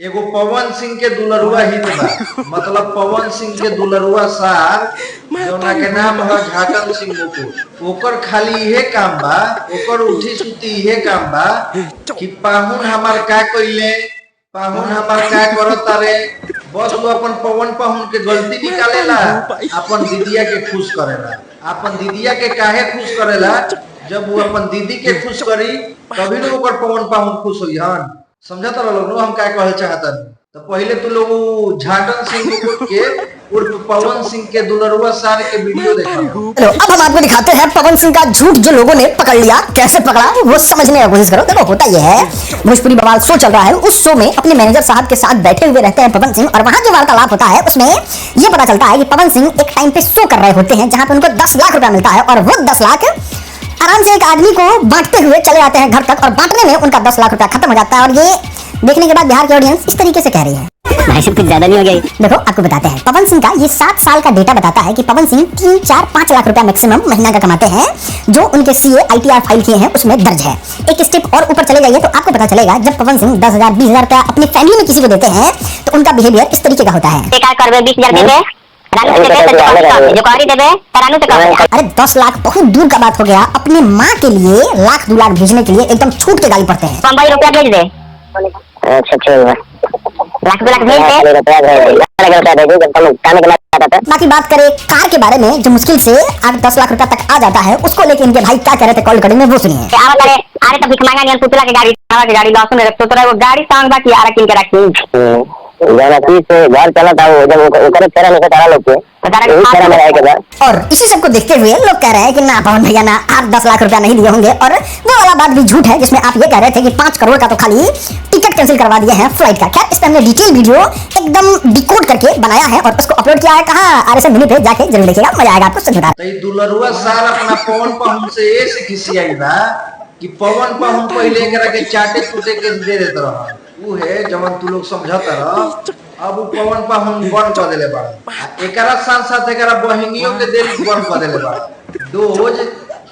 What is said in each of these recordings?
एगो पवन सिंह के दुलरुआ हित बा। मतलब पवन सिंह के दुलरुआ सार जौना के नाम है झाटन सिंह मुकुट। ओकर खाली इहे काम बा, ओकर उठी सुती इहे काम बा कि पाहुन हमार का कइले, पाहुन हमार का करत तारे। बस वो अपन पवन पाहुन के गलती निकालेला, अपन दीदिया के खुश करेला। अपन दीदिया के काहे खुश करेला? जब वो अपन दीदी के खुश करी तभी ना ओकर पवन पाहुन खुश होई हन। समझता लोग हम क्या कहल चाहतन। तो पहले तो लोग झाटन सिंह मुकुट के उर्फ पवन सिंह के दुलरुआ सार के वीडियो देखा। चलो अब हम आपको दिखाते हैं पवन सिंह का झूठ जो लोगों ने पकड़ लिया, कैसे पकड़ा वो समझने की कोशिश करो। देखो होता यह है, भोजपुरी बवाल शो चल रहा है, उस शो में अपने मैनेजर साहब के साथ बैठे हुए रहते हैं पवन सिंह, और वहां जो वार्तालाप होता है उसमें ये पता चलता है कि पवन सिंह एक टाइम पे शो कर रहे होते हैं जहां पे उनको 10 लाख रुपया मिलता है, और वो 10 लाख आराम से एक आदमी को बांटते हुए चले जाते हैं घर तक, और बांटने में उनका 10 लाख रुपया खत्म हो जाता है। और ये देखने के बाद बिहार की ऑडियंस इस तरीके से कह रही है, भाई सब कुछ ज्यादा नहीं हो गया? देखो आपको बताते हैं, पवन सिंह का ये 7 साल का डेटा बताता है कि पवन सिंह 3, 4, 5 लाख रुपया मैक्सिमम महीना का कमाते हैं, जो उनके सीए ITR फाइल किए हैं उसमें दर्ज है। एक स्टेप और ऊपर चले जाइए तो आपको पता चलेगा, जब पवन सिंह 10,000, 20,000 रुपया अपनी फैमिली में किसी को देते हैं तो उनका बिहेवियर इस तरीके का होता है। 10 लाख बहुत दूर का बात हो गया, अपनी माँ के लिए लाख 2 लाख भेजने के लिए एकदम छूट के गाली पड़ते हैं। बम्बई रुपया भेज दे। अच्छा ठीक है, लाख 2 लाख भेज दे। बाकी बात करें कार के बारे में, जो मुश्किल से 8-10 लाख रुपया तक आ जाता है, उसको लेके इनके भाई क्या कह रहे थे कॉल करेंगे वो सुनिए। अरे तो भिख मांगा नहीं, पुतला के गाड़ी लॉस में रखतो, तो वो गाड़ी सांग बाकी आरा किन के रखी जाना से घर चला था वो, जब ओकरे फेरा में तारा लोग के फेरा में आएगा। और इसी सब को देखते हुए लोग कह रहे हैं कि ना पवन भैया ना 8-10 लाख रुपया नहीं दिए होंगे, और वो वाला बात भी झूठ है जिसमें आप ये कह रहे थे कि 5 करोड़ का तो खाली टिकट कैंसिल करवा दिए हैं फ्लाइट का। क्या इस पे हमने डिटेल वीडियो एकदम डिकोड करके बनाया है और उसको अपलोड किया है, कहाँ RSM मिनी पे जाके जरूर देखिएगा, मजा आएगा आपको सच बता। दुलरुआ सार अपना पवन पाहुन से ऐसे खिसियाई बा कि पवन पाहुन पहले एकरा के चाटे चूटे के दे देत रहा। ऊ है जवन तू लोग समझत रह, अब उ पवन पाहुन बंद कर देले बा। एकरा साथ साथ एकरा बहिनियों के दिल बंद कर देले बा डोज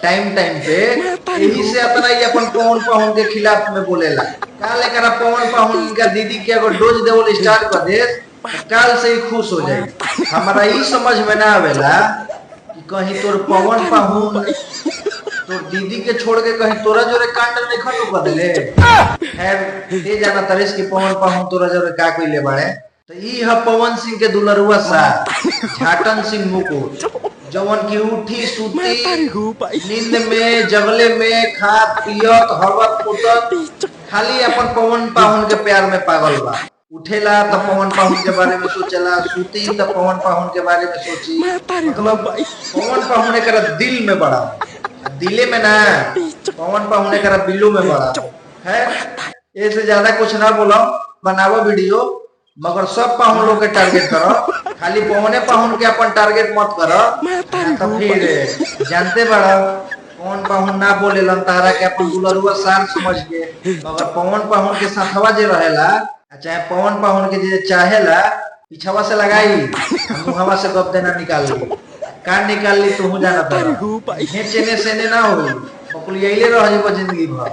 टाइम पे। यही से अपना ये अपन पवन पाहुन के खिलाफ में बोलेला। काल एकरा पवन पाहुन का दीदी के अगर डोज देवल स्टार्ट कर दे, काल से ही खुश हो जाए। हमारा ये समझ में ना आवेला कि कहीं तोर पवन पाहुन तो दीदी के छोड़ के कहीं तोरा जोरे कांड नहीं खत्म कर देले। खैर ते जाना तरेस की पवन पाहुन तोरा जोरे का कइले बाड़े। तो ई है पवन सिंह के दुलरुआ सार झाटन सिंह मुकुट, जवन की उठी सुती नींद में जगले में खात पियत हवत पुतत खाली अपन पवन पाहुन के प्यार में पागल बा। उठेला तो पवन पाहुन के बारे में सोचेला, सूती तो पवन पाहुन के बारे में सोची। मतलब पवन पाहुन एकरा दिल में बड़ा, दिले में ना, पवन पाहुन एकरा बिल्लू में बड़ा है। ऐसे ज्यादा कुछ ना बोलो, बनावो वीडियो, मगर सब पाहुन लोग के टारगेट करो, खाली पवने पाहुन के अपन टारगेट मत करो। तो फिर जानते बड़ा पवन पाहुन ना बोले तारा के अपन दुलरुआ सार समझ के, मगर पवन पाहुन के साथवा जे रहेला, चाहे पवन पाहुन के जे चाहेला पिछवा से लगाई, मुहवा से गप देना निकाल ली, कान निकाल ली, तू जाना चेने सेने ना हो, बकुलियाइले रह जिंदगी भर।